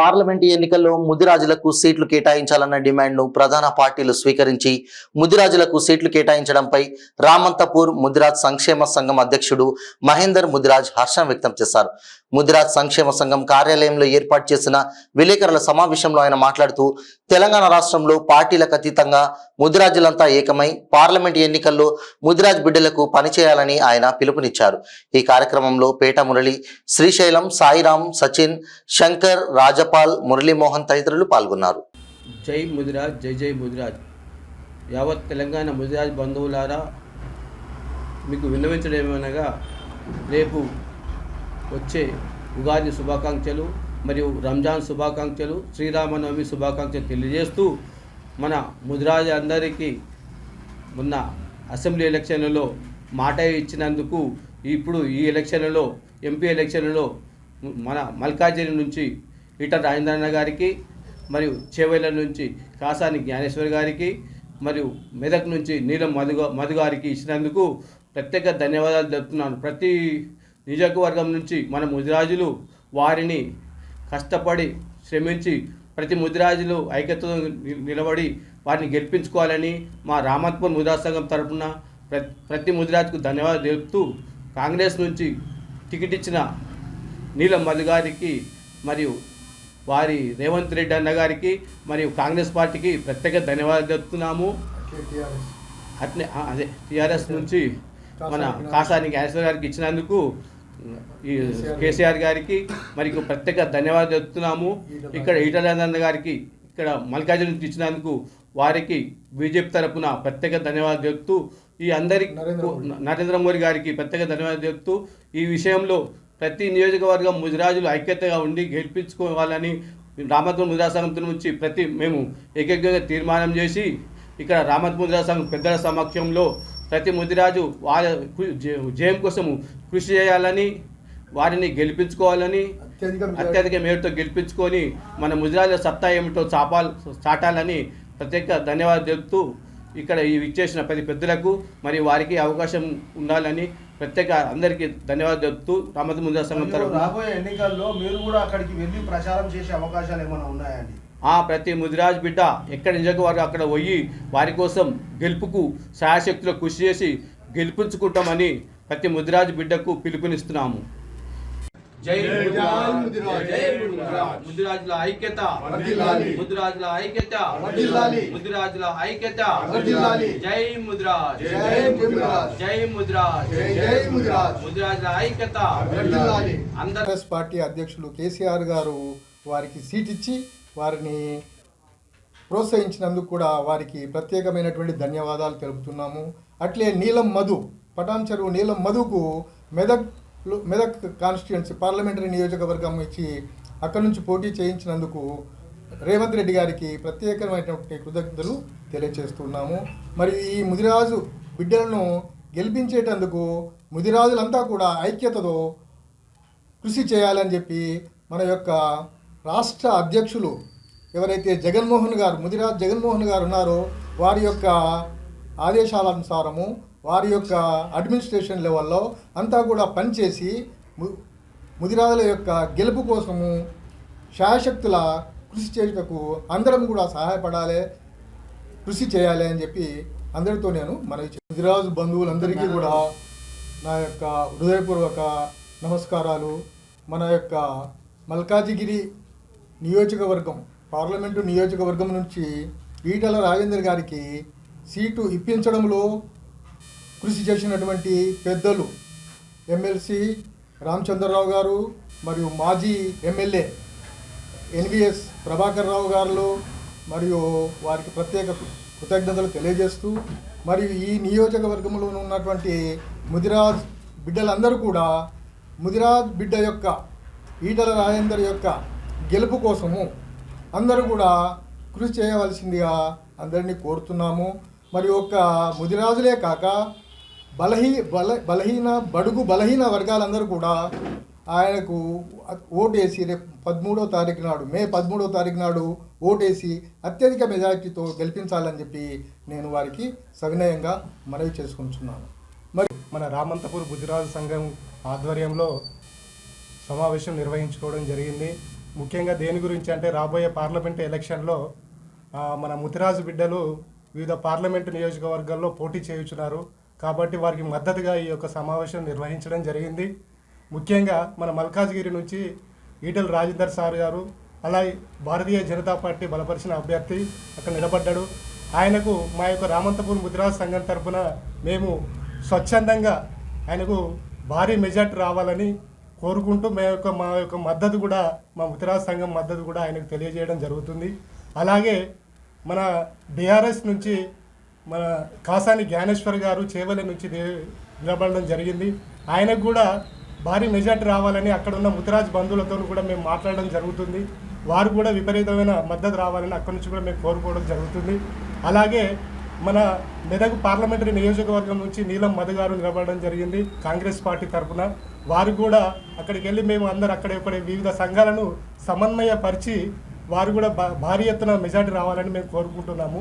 Parliament ఎన్నికల్లో ముదిరాజులకు సీట్లు కేటాయించాలన్న డిమాండ్ను ప్రధాన పార్టీలు స్వీకరించి ముదిరాజులకు సీట్లు కేటాయించడంపై రామంతపూర్ ముదిరాజ్ సంక్షేమ సంఘం అధ్యక్షుడు మహేందర్ ముదిరాజ్ హర్షం వ్యక్తం చేశారు. ముదిరాజ్ సంక్షేమ సంఘం కార్యాలయంలో ఏర్పాటు చేసిన విలేకరుల సమావేశంలో ఆయన మాట్లాడుతూ తెలంగాణ రాష్ట్రంలో పార్టీలకు అతీతంగా ముదిరాజులంతా ఏకమై పార్లమెంటు ఎన్నికల్లో ముదిరాజ్ బిడ్డలకు పనిచేయాలని ఆయన పిలుపునిచ్చారు. ఈ కార్యక్రమంలో పేట మురళి, శ్రీశైలం, సాయిరాం, సచిన్, శంకర్, రాజపాల్, మురళీమోహన్ తదితరులు పాల్గొన్నారు. జై ముదిరాజ్, జై జై ముదిరాజ్. యావత్ తెలంగాణ ముదిరాజ్ బంధువులారా, మీకు విన్నవించడమేమనగా రేపు వచ్చే ఉగాది శుభాకాంక్షలు మరియు రంజాన్ శుభాకాంక్షలు, శ్రీరామనవమి శుభాకాంక్షలు తెలియజేస్తూ మన ముదిరాజ్ అందరికీ మొన్న అసెంబ్లీ ఎలక్షన్లలో మాట ఇచ్చినందుకు ఇప్పుడు ఈ ఎలక్షన్లలో ఎంపీ ఎలక్షన్లలో మన మల్కాజిగిరి నుంచి ఈటల రాజేంద్రన్న గారికి మరియు చేవెళ్ళ నుంచి కాసాని జ్ఞానేశ్వర్ గారికి మరియు మెదక్ నుంచి నీలం మధు గారికి ఇచ్చినందుకు ప్రత్యేక ధన్యవాదాలు తెలుపుతున్నాను. ప్రతి నియోజకవర్గం నుంచి మన ముదిరాజులు వారిని కష్టపడి శ్రమించి ప్రతి ముదిరాజులు ఐక్యతతో నిలబడి వారిని గెలిపించుకోవాలని మా రామంతపూర్ ముదిరాజ్ సంఘం తరఫున ప్రతి ముదిరాజుకు ధన్యవాదాలు తెలుపుతూ కాంగ్రెస్ నుంచి టికెట్ ఇచ్చిన నీలం మధు గారికి మరియు వారి రేవంత్ రెడ్డి అన్న గారికి మరియు కాంగ్రెస్ పార్టీకి ప్రత్యేక ధన్యవాదాలు తెలుపుతున్నాము. అదే టీఆర్ఎస్ నుంచి మన కాసాని జ్ఞానేశ్వర్ గారికి ఇచ్చినందుకు ఈ కేసీఆర్ గారికి మరియు ప్రత్యేక ధన్యవాదాలు తెలుపుతున్నాము. ఇక్కడ ఈటల రాజేంద్ర గారికి ఇక్కడ మల్కాజిగిరి నుంచి ఇచ్చినందుకు వారికి బీజేపీ తరఫున ప్రత్యేక ధన్యవాదాలు తెలుపుతూ ఈ అందరికి నరేంద్ర మోడీ గారికి ప్రత్యేక ధన్యవాదాలు తెలుపుతూ ఈ విషయంలో ప్రతి నియోజకవర్గం ముదిరాజులు ఐక్యతగా ఉండి గెలిపించుకోవాలని రామంతపూర్ ముదిరాజ్ సంఘం నుంచి మేము ఏకైకంగా తీర్మానం చేసి ఇక్కడ రామంతపూర్ ముదిరాజ్ సంఘం పెద్దల సమక్షంలో ప్రతి ముదిరాజు వాళ్ళ జయం కోసము కృషి చేయాలని, వారిని గెలిపించుకోవాలని, అత్యధిక మేరతో గెలిపించుకొని మన ముదిరాజుల సత్తా ఏమిటో చాటాలని ప్రత్యేక ధన్యవాదాలు తెలుపుతూ ఇక్కడ ఈ విచ్చేసిన ప్రతి పెద్దలకు మరియు వారికి అవకాశం ఉండాలని ప్రత్యేక అందరికీ ధన్యవాదాలు తెలుపుతూ రామంతపూర్ ముదిరాజ్ సంఘం తరఫున రాబోయే ఎన్నికల్లో మీరు కూడా అక్కడికి వెళ్ళి ప్రచారం చేసే అవకాశాలు ఏమైనా ఉన్నాయండి? ప్రతి ముదిరాజ్ బిడ్డ ఎక్కడ నియోజకవర్గం అక్కడ పోయి వారి కోసం గెలుపుకు శాయశక్తిలో కృషి చేసి గెలిపించుకుంటామని ప్రతి ముదిరాజ్ బిడ్డకు పిలుపునిస్తున్నాము. జై ముదిరాజుల ఐక్యత, ముదిరాజుల ఐక్యత, ముదిరాజుల ఐక్యత. జై ముదిరాజ్, జై ముదిరాజ్, ముదిరాజుల ఐక్యత. కాంగ్రెస్ పార్టీ అధ్యక్షులు కేసీఆర్ గారు వారికి సీట్ ఇచ్చి వారిని ప్రోత్సహించినందుకు కూడా వారికి ప్రత్యేకమైనటువంటి ధన్యవాదాలు తెలుపుతున్నాము. అట్లే నీలం మధు, పటాన్ చెరువు నీలం మధుకు మెదక్ కాన్స్టిట్యుయెన్సీ పార్లమెంటరీ నియోజకవర్గం ఇచ్చి అక్కడి నుంచి పోటీ చేయించినందుకు రేవంత్ రెడ్డి గారికి ప్రత్యేకమైనటువంటి కృతజ్ఞతలు తెలియజేస్తున్నాము. మరి ఈ ముదిరాజు బిడ్డలను గెలిపించేటందుకు ముదిరాజులంతా కూడా ఐక్యతతో కృషి చేయాలని చెప్పి మన యొక్క రాష్ట్ర అధ్యక్షులు ఎవరైతే ముదిరాజ్ జగన్మోహన్ గారు ఉన్నారో వారి యొక్క ఆదేశాలనుసారము వారి యొక్క అడ్మినిస్ట్రేషన్ లెవెల్లో అంతా కూడా పనిచేసి ముదిరాజుల యొక్క గెలుపు కోసము శాయశక్తుల కృషి చేయుటకు అందరం కూడా సహాయపడాలి, కృషి చేయాలి అని చెప్పి అందరితో నేను ముదిరాజు బంధువులందరికీ కూడా నా యొక్క హృదయపూర్వక నమస్కారాలు. మన యొక్క మల్కాజిగిరి నియోజకవర్గం పార్లమెంటు నియోజకవర్గం నుంచి ఈటల రాజేందర్ గారికి సీటు ఇప్పించడంలో కృషి చేసినటువంటి పెద్దలు ఎమ్మెల్సీ రామచంద్రరావు గారు మరియు మాజీ ఎమ్మెల్యే ఎన్విఎస్ ప్రభాకర్ రావు గారు మరియు వారికి ప్రత్యేక కృతజ్ఞతలు తెలియజేస్తూ మరియు ఈ నియోజకవర్గంలో ఉన్నటువంటి ముదిరాజ్ బిడ్డలందరూ కూడా ముదిరాజ్ బిడ్డ యొక్క ఈటల రాజేందర్ యొక్క గెలుపు కోసము అందరూ కూడా కృషి చేయవలసిందిగా అందరినీ కోరుతున్నాము. మరి ఒక్క ముదిరాజులే కాక బలహీన వర్గాలందరూ కూడా ఆయనకు ఓటేసి రేపు 13వ తారీఖు నాడు మే 13వ తారీఖు నాడు ఓటేసి అత్యధిక మెజారిటీతో గెలిపించాలని చెప్పి నేను వారికి సవినయంగా మనవి చేసుకుంటున్నాను. మరి మన రామంతపూర్ ముదిరాజు సంఘం ఆధ్వర్యంలో సమావేశం నిర్వహించుకోవడం జరిగింది. ముఖ్యంగా దేని గురించి అంటే రాబోయే పార్లమెంట్ ఎలక్షన్లో మన ముతిరాజు బిడ్డలు వివిధ పార్లమెంటు నియోజకవర్గాల్లో పోటీ చేయుచున్నారు. కాబట్టి వారికి మద్దతుగా ఈ యొక్క సమావేశం నిర్వహించడం జరిగింది. ముఖ్యంగా మన మల్కాజ్గిరి నుంచి ఈటెల రాజేందర్ సార్ గారు, అలాగే భారతీయ జనతా పార్టీ బలపరిచిన అభ్యర్థి అక్కడ నిలబడ్డాడు. ఆయనకు మా యొక్క రామంతపూర్ ముదిరాజ్ సంఘం తరఫున మేము స్వచ్ఛందంగా ఆయనకు భారీ మెజార్టీ రావాలని కోరుకుంటూ మా యొక్క మద్దతు కూడా, మా ముదిరాజ్ సంఘం మద్దతు కూడా ఆయనకు తెలియజేయడం జరుగుతుంది. అలాగే మన బీఆర్ఎస్ నుంచి మన కాసాని జ్ఞానేశ్వర్ గారు చేవెళ్ళ నుంచి నిలబడడం జరిగింది. ఆయనకు కూడా భారీ మెజార్టీ రావాలని అక్కడ ఉన్న ముదిరాజ్ బంధువులతో కూడా మేము మాట్లాడడం జరుగుతుంది. వారు కూడా విపరీతమైన మద్దతు రావాలని అక్కడి నుంచి కూడా మేము కోరుకోవడం జరుగుతుంది. అలాగే మన మెదక్ పార్లమెంటరీ నియోజకవర్గం నుంచి నీలం మధు గారు నిలబడడం జరిగింది కాంగ్రెస్ పార్టీ తరఫున. వారు కూడా అక్కడికి వెళ్ళి మేము అందరు అక్కడ వివిధ సంఘాలను సమన్వయపరిచి వారు కూడా భారీ ఎత్తున మెజార్టీ రావాలని మేము కోరుకుంటున్నాము.